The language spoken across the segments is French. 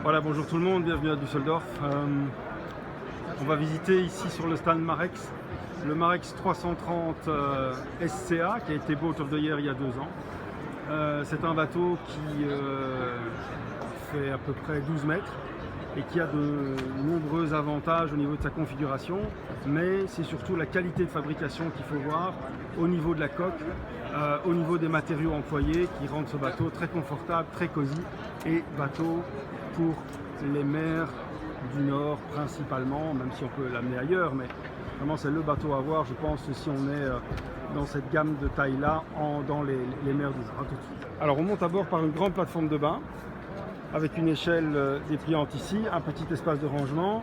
Voilà, bonjour tout le monde, bienvenue à Düsseldorf. On va visiter ici sur le stand Marex, le Marex 330 SCA qui a été Boat of the Year il y a 2 ans. C'est un bateau qui fait à peu près 12 mètres et qui a de nombreux avantages au niveau de sa configuration, mais c'est surtout la qualité de fabrication qu'il faut voir au niveau de la coque, au niveau des matériaux employés qui rendent ce bateau très confortable, très cosy et bateau pour les mers du Nord principalement, même si on peut l'amener ailleurs, mais vraiment c'est le bateau à voir, je pense, si on est dans cette gamme de taille là dans les mers du Nord. Tout de suite. Alors on monte à bord par une grande plateforme de bain avec une échelle dépliante ici, un petit espace de rangement,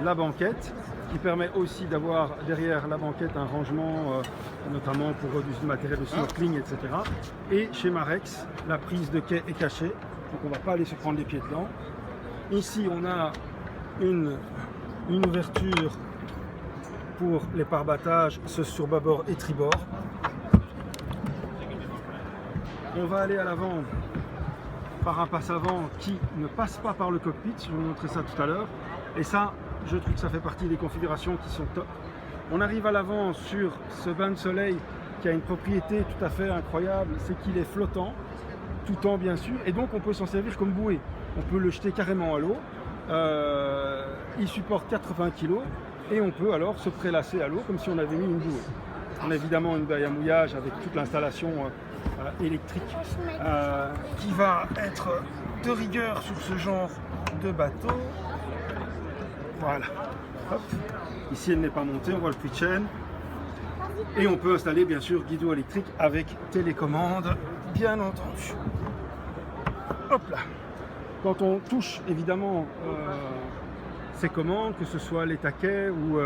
la banquette qui permet aussi d'avoir derrière la banquette un rangement notamment pour du matériel de snorkeling, etc. Et chez Marex, la prise de quai est cachée, donc on ne va pas aller se prendre les pieds dedans. Ici on a une ouverture pour les pare-battages, ce sur bâbord et tribord. On va aller à l'avant par un passe avant qui ne passe pas par le cockpit, je vais vous montrer ça tout à l'heure, et ça je trouve que ça fait partie des configurations qui sont top. On arrive à l'avant sur ce bain de soleil qui a une propriété tout à fait incroyable, c'est qu'il est flottant tout en bien sûr, et donc on peut s'en servir comme bouée, on peut le jeter carrément à l'eau, il supporte 80 kg et on peut alors se prélasser à l'eau comme si on avait mis une bouée. On a évidemment une baille à mouillage avec toute l'installation électrique qui va être de rigueur sur ce genre de bateau. Voilà. Hop. Ici elle n'est pas montée, on voit le puits de chaîne. Et on peut installer bien sûr guidon électrique avec télécommande, bien entendu. Hop là. Quand on touche évidemment ces commandes, que ce soit les taquets ou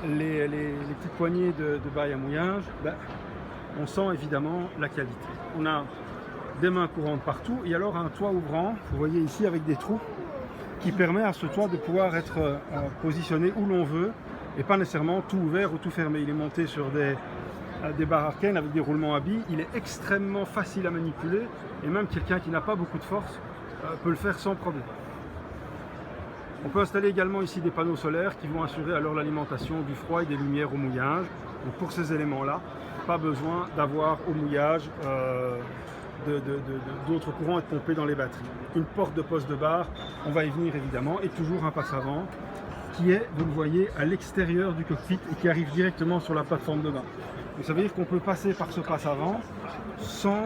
les petites poignées de baille à mouillage, ben, on sent évidemment la qualité. On a des mains courantes partout et alors un toit ouvrant, vous voyez ici avec des trous, qui permet à ce toit de pouvoir être positionné où l'on veut et pas nécessairement tout ouvert ou tout fermé. Il est monté sur des barres arcanes avec des roulements à billes. Il est extrêmement facile à manipuler et même quelqu'un qui n'a pas beaucoup de force peut le faire sans problème. On peut installer également ici des panneaux solaires qui vont assurer alors l'alimentation du froid et des lumières au mouillage. Donc pour ces éléments-là, pas besoin d'avoir au mouillage d'autres courants et de pomper dans les batteries. Une porte de poste de barre, on va y venir évidemment, et toujours un passe avant qui est, vous le voyez, à l'extérieur du cockpit et qui arrive directement sur la plateforme de bain. Donc ça veut dire qu'on peut passer par ce passe avant sans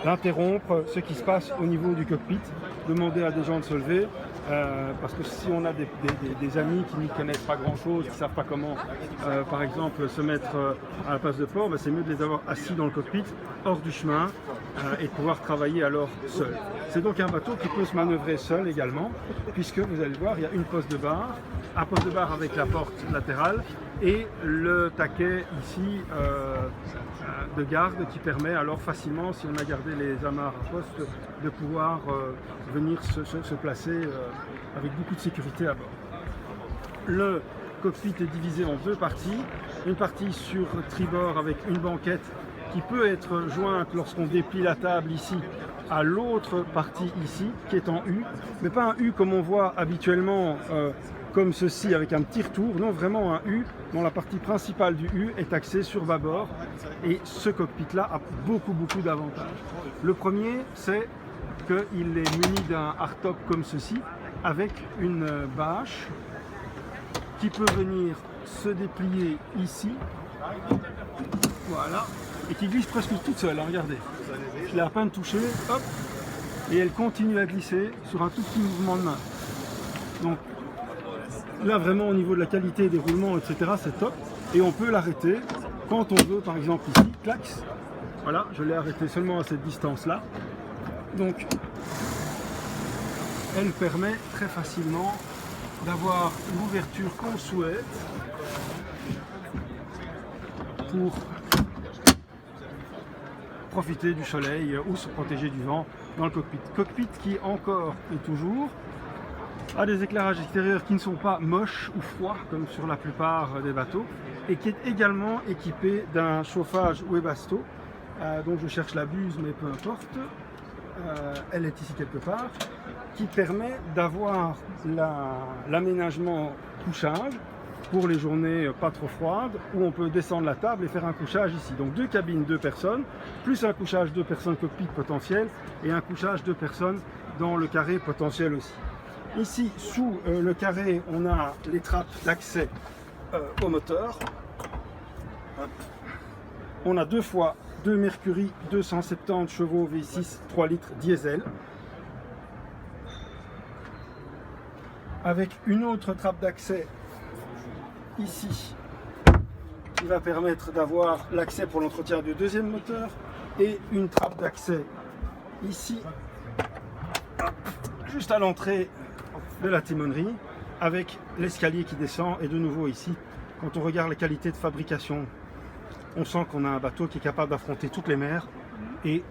interrompre ce qui se passe au niveau du cockpit, demander à des gens de se lever, parce que si on a des amis qui n'y connaissent pas grand chose, qui ne savent pas comment par exemple se mettre à la place de port, ben c'est mieux de les avoir assis dans le cockpit, hors du chemin, et de pouvoir travailler alors seul. C'est donc un bateau qui peut se manœuvrer seul également, puisque vous allez voir, il y a une poste de barre, un poste de barre avec la porte latérale, et le taquet ici de garde qui permet alors facilement, si on a gardé les amarres à poste, de pouvoir venir se placer avec beaucoup de sécurité à bord. Le cockpit est divisé en 2 parties, une partie sur tribord avec une banquette qui peut être jointe lorsqu'on déplie la table ici à l'autre partie ici qui est en U, mais pas un U comme on voit habituellement comme ceci avec un petit retour, non, vraiment un U dont la partie principale du U est axée sur bâbord, et ce cockpit là a beaucoup d'avantages. Le premier, c'est qu'il est muni d'un hardtop comme ceci avec une bâche qui peut venir se déplier ici, voilà, et qui glisse presque toute seule, hein, regardez, je l'ai à peine touchée, hop, et elle continue à glisser sur un tout petit mouvement de main. Donc là vraiment au niveau de la qualité des roulements, etc., c'est top, et on peut l'arrêter quand on veut, par exemple ici, clax, voilà, je l'ai arrêté seulement à cette distance là, donc elle permet très facilement d'avoir l'ouverture qu'on souhaite pour profiter du soleil ou se protéger du vent dans le cockpit. Cockpit qui encore et toujours a des éclairages extérieurs qui ne sont pas moches ou froids comme sur la plupart des bateaux et qui est également équipé d'un chauffage Webasto, donc je cherche la buse mais peu importe. elle est ici quelque part, qui permet d'avoir l'aménagement couchage pour les journées pas trop froides, où on peut descendre la table et faire un couchage ici. Donc 2 cabines, 2 personnes, plus un couchage 2 personnes cockpit potentiel et un couchage 2 personnes dans le carré potentiel aussi. Ici, sous le carré, on a les trappes d'accès au moteur. Hop. On a 2 fois 2 Mercury 270 chevaux V6 3 litres diesel. Avec une autre trappe d'accès ici qui va permettre d'avoir l'accès pour l'entretien du deuxième moteur et une trappe d'accès ici juste à l'entrée de la timonerie avec l'escalier qui descend. Et de nouveau ici, quand on regarde la qualité de fabrication, on sent qu'on a un bateau qui est capable d'affronter toutes les mers et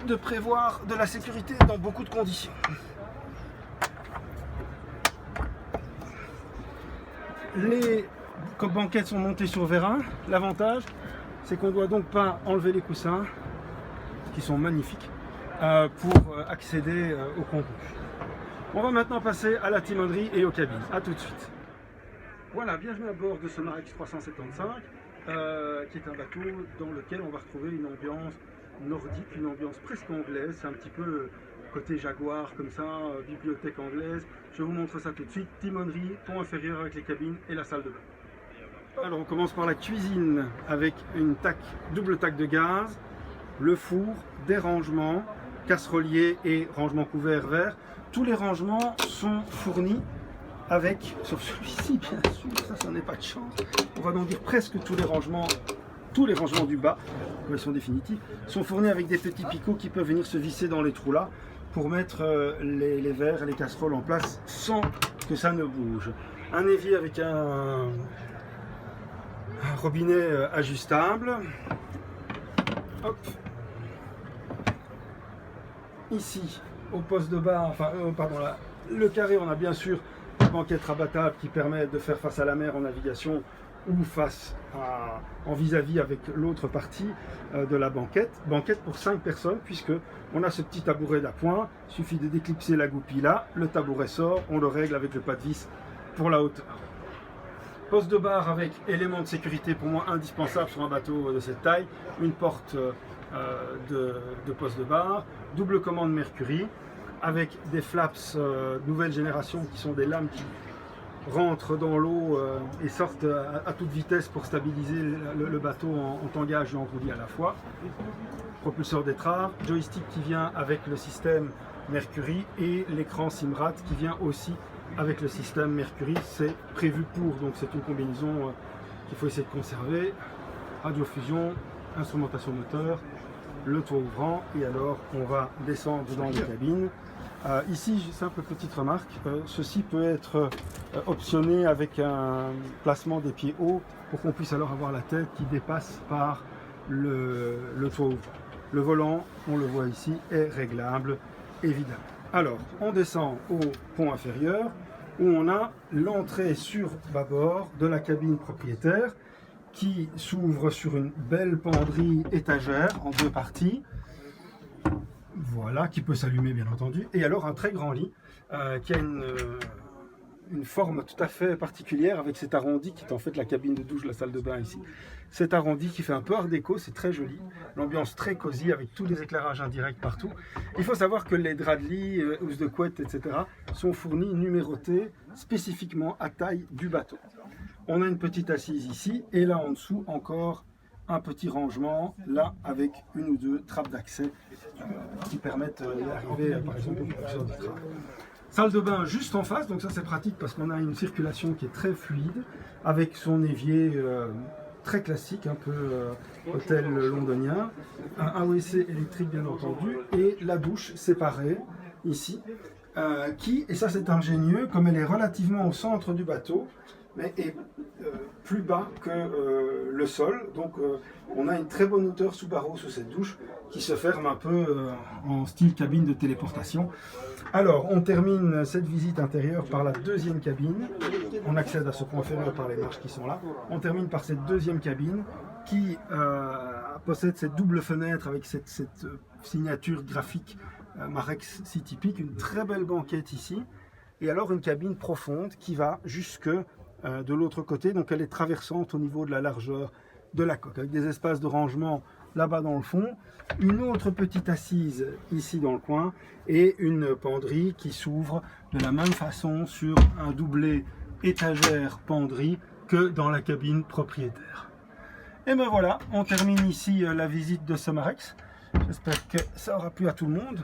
de prévoir de la sécurité dans beaucoup de conditions. Les banquettes sont montées sur vérin. L'avantage, c'est qu'on ne doit donc pas enlever les coussins, qui sont magnifiques, pour accéder au contenu. On va maintenant passer à la timonerie et aux cabines. A tout de suite. Voilà, bienvenue à bord de ce Marex 375, qui est un bateau dans lequel on va retrouver une ambiance nordique, une ambiance presque anglaise. C'est un petit peu côté Jaguar, comme ça, bibliothèque anglaise. Je vous montre ça tout de suite. Timonerie, pont inférieur avec les cabines et la salle de bain. Alors on commence par la cuisine avec une double taque de gaz, le four, des rangements, casserolier et rangement couvert vert. Tous les rangements sont fournis avec, sauf celui-ci bien sûr, ça n'est pas de chance. On va donc dire presque tous les rangements du bas, correction définitive, sont fournis avec des petits picots qui peuvent venir se visser dans les trous là pour mettre les verres et les casseroles en place sans que ça ne bouge. Un évier avec un robinet ajustable. Hop. Ici, au poste de bar, le carré, on a bien sûr une banquette rabattable qui permet de faire face à la mer en navigation ou en vis-à-vis avec l'autre partie de la banquette. Banquette pour 5 personnes, puisque on a ce petit tabouret d'appoint. Il suffit de déclipser la goupille là, le tabouret sort, on le règle avec le pas de vis pour la hauteur. Poste de bar avec éléments de sécurité pour moi indispensable sur un bateau de cette taille, une porte de poste de bar, double commande Mercury avec des flaps nouvelle génération qui sont des lames qui rentrent dans l'eau et sortent à toute vitesse pour stabiliser le bateau en tangage et en roulis à la fois. Propulseur d'étrave, joystick qui vient avec le système Mercury et l'écran Simrad qui vient aussi avec le système Mercury. C'est prévu pour, donc c'est une combinaison qu'il faut essayer de conserver. Radiofusion, instrumentation moteur, le toit ouvrant, et alors on va descendre dans les cabines. Ici, simple petite remarque, ceci peut être optionné avec un placement des pieds hauts pour qu'on puisse alors avoir la tête qui dépasse par le toit ouvrant. Le volant, on le voit ici, est réglable, évidemment. Alors, on descend au pont inférieur où on a l'entrée sur bâbord de la cabine propriétaire qui s'ouvre sur une belle penderie étagère en 2 parties. Voilà, qui peut s'allumer bien entendu. Et alors un très grand lit qui a une forme tout à fait particulière avec cet arrondi qui est en fait la cabine de douche, la salle de bain ici. Cet arrondi qui fait un peu art déco, c'est très joli. L'ambiance très cosy avec tous les éclairages indirects partout. Il faut savoir que les draps de lit, housses de couette, etc. sont fournis, numérotés spécifiquement à taille du bateau. On a une petite assise ici et là en dessous encore un petit rangement là avec une ou 2 trappes d'accès qui permettent d'arriver par exemple au propulseur d'étrave. Salle de bain juste en face, donc ça c'est pratique parce qu'on a une circulation qui est très fluide avec son évier très classique, un peu hôtel londonien, un WC électrique bien entendu et la douche séparée ici qui, et ça c'est ingénieux, comme elle est relativement au centre du bateau, mais est plus bas que le sol, donc on a une très bonne hauteur sous barreau sous cette douche qui se ferme un peu en style cabine de téléportation. Alors on termine cette visite intérieure par la deuxième cabine, on accède à ce point inférieur par les marches qui sont là, on termine par cette deuxième cabine qui possède cette double fenêtre avec cette signature graphique Marex si typique, une très belle banquette ici, et alors une cabine profonde qui va jusque de l'autre côté, donc elle est traversante au niveau de la largeur de la coque, avec des espaces de rangement là-bas dans le fond, une autre petite assise ici dans le coin, et une penderie qui s'ouvre de la même façon sur un doublé étagère penderie que dans la cabine propriétaire. Et ben voilà, on termine ici la visite de ce Marex. J'espère que ça aura plu à tout le monde.